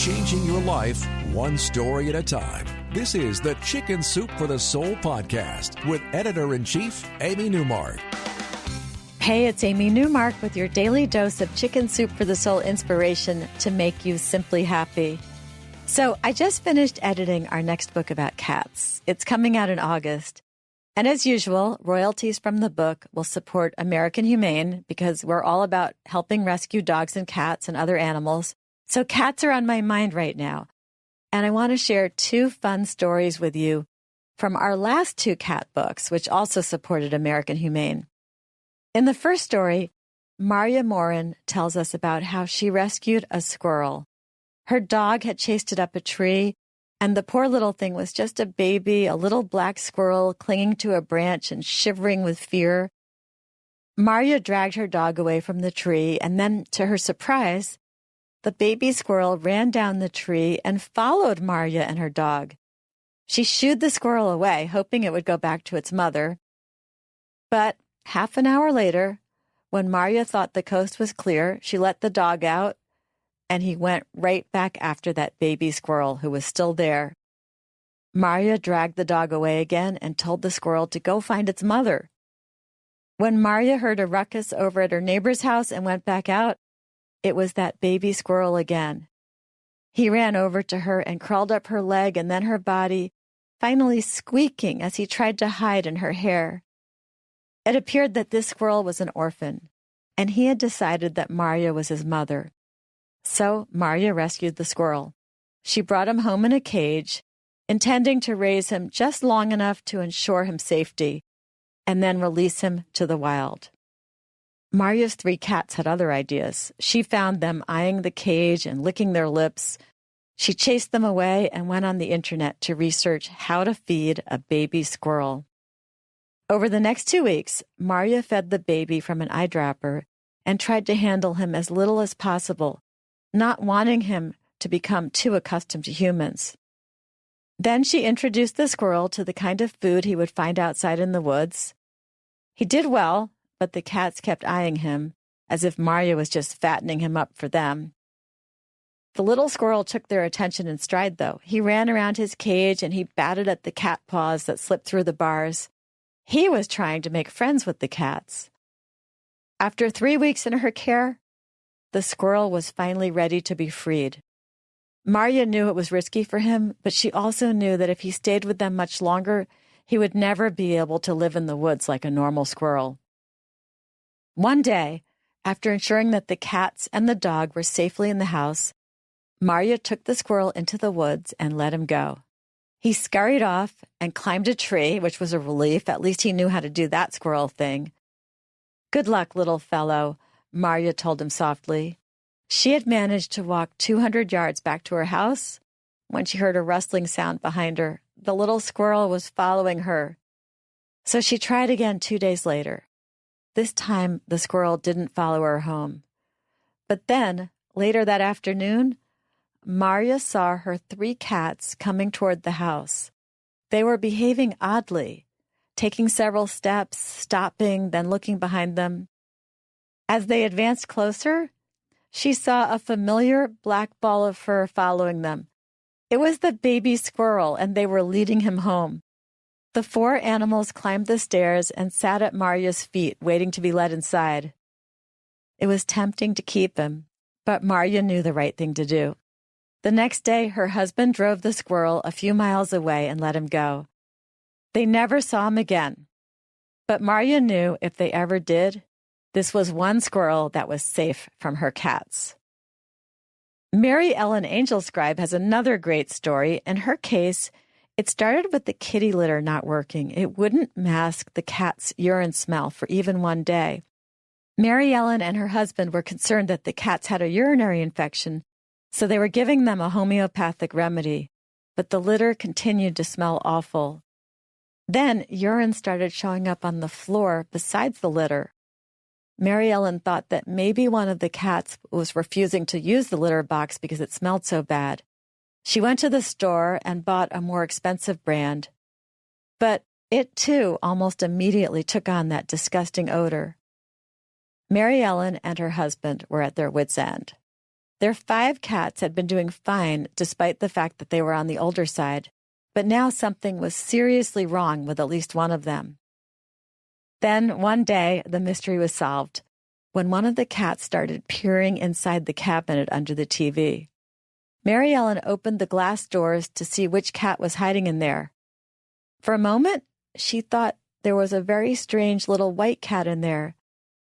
changing your life one story at a time. This is the Chicken Soup for the Soul podcast with Editor-in-Chief Amy Newmark. Hey, it's Amy Newmark with your daily dose of Chicken Soup for the Soul inspiration to make you simply happy. So I just finished editing our next book about cats. It's coming out in August. And as usual, royalties from the book will support American Humane because we're all about helping rescue dogs and cats and other animals. So cats are on my mind right now. And I want to share two fun stories with you from our last two cat books, which also supported American Humane. In the first story, Marya Morin tells us about how she rescued a squirrel. Her dog had chased it up a tree, and the poor little thing was just a baby, a little black squirrel clinging to a branch and shivering with fear. Marya dragged her dog away from the tree, and then, to her surprise, the baby squirrel ran down the tree and followed Marya and her dog. She shooed the squirrel away, hoping it would go back to its mother. But half an hour later, when Marya thought the coast was clear, she let the dog out, and he went right back after that baby squirrel who was still there. Marya dragged the dog away again and told the squirrel to go find its mother. When Marya heard a ruckus over at her neighbor's house and went back out, it was that baby squirrel again. He ran over to her and crawled up her leg and then her body, finally squeaking as he tried to hide in her hair. It appeared that this squirrel was an orphan, and he had decided that Marya was his mother. So Marya rescued the squirrel. She brought him home in a cage, intending to raise him just long enough to ensure him safety, and then release him to the wild. Marya's three cats had other ideas. She found them eyeing the cage and licking their lips. She chased them away and went on the internet to research how to feed a baby squirrel. Over the next 2 weeks, Marya fed the baby from an eyedropper and tried to handle him as little as possible, not wanting him to become too accustomed to humans. Then she introduced the squirrel to the kind of food he would find outside in the woods. He did well, but the cats kept eyeing him, as if Marya was just fattening him up for them. The little squirrel took their attention in stride, though. He ran around his cage and he batted at the cat paws that slipped through the bars. He was trying to make friends with the cats. After 3 weeks in her care, the squirrel was finally ready to be freed. Marya knew it was risky for him, but she also knew that if he stayed with them much longer, he would never be able to live in the woods like a normal squirrel. One day, after ensuring that the cats and the dog were safely in the house, Marya took the squirrel into the woods and let him go. He scurried off and climbed a tree, which was a relief. At least he knew how to do that squirrel thing. "Good luck, little fellow," Marya told him softly. She had managed to walk 200 yards back to her house when she heard a rustling sound behind her. The little squirrel was following her. So she tried again 2 days later. This time, the squirrel didn't follow her home. But then, later that afternoon, Marya saw her 3 cats coming toward the house. They were behaving oddly, taking several steps, stopping, then looking behind them. As they advanced closer, she saw a familiar black ball of fur following them. It was the baby squirrel, and they were leading him home. The 4 animals climbed the stairs and sat at Marya's feet, waiting to be led inside. It was tempting to keep him, but Marya knew the right thing to do. The next day, her husband drove the squirrel a few miles away and let him go. They never saw him again. But Marya knew if they ever did, this was one squirrel that was safe from her cats. Mary Ellen Angel Scribe has another great story. In her case, it started with the kitty litter not working. It wouldn't mask the cat's urine smell for even one day. Mary Ellen and her husband were concerned that the cats had a urinary infection, so they were giving them a homeopathic remedy, but the litter continued to smell awful. Then urine started showing up on the floor besides the litter. Mary Ellen thought that maybe one of the cats was refusing to use the litter box because it smelled so bad. She went to the store and bought a more expensive brand. But it, too, almost immediately took on that disgusting odor. Mary Ellen and her husband were at their wits' end. Their 5 cats had been doing fine despite the fact that they were on the older side, but now something was seriously wrong with at least one of them. Then, one day, the mystery was solved when one of the cats started peering inside the cabinet under the TV. Mary Ellen opened the glass doors to see which cat was hiding in there. For a moment, she thought there was a very strange little white cat in there,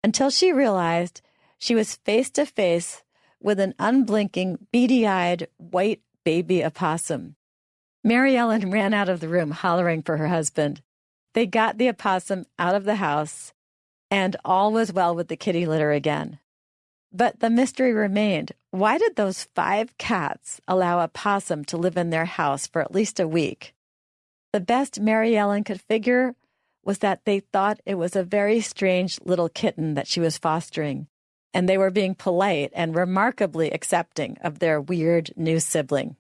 until she realized she was face to face with an unblinking, beady-eyed, white baby opossum. Mary Ellen ran out of the room hollering for her husband. They got the opossum out of the house, and all was well with the kitty litter again. But the mystery remained. Why did those 5 cats allow a possum to live in their house for at least a week? The best Mary Ellen could figure was that they thought it was a very strange little kitten that she was fostering, and they were being polite and remarkably accepting of their weird new sibling.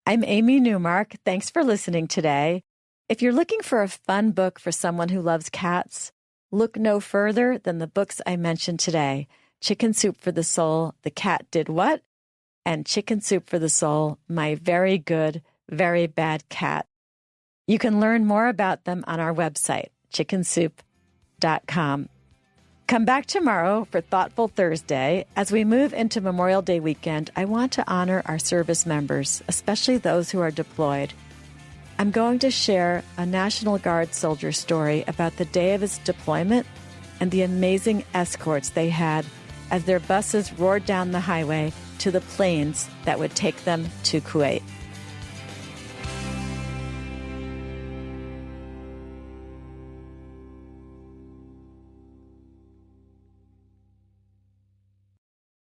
I'm Amy Newmark. Thanks for listening today. If you're looking for a fun book for someone who loves cats, look no further than the books I mentioned today: Chicken Soup for the Soul, The Cat Did What? And Chicken Soup for the Soul, My Very Good, Very Bad Cat. You can learn more about them on our website, chickensoup.com. Come back tomorrow for Thoughtful Thursday. As we move into Memorial Day weekend, I want to honor our service members, especially those who are deployed. I'm going to share a National Guard soldier story about the day of his deployment and the amazing escorts they had as their buses roared down the highway to the planes that would take them to Kuwait.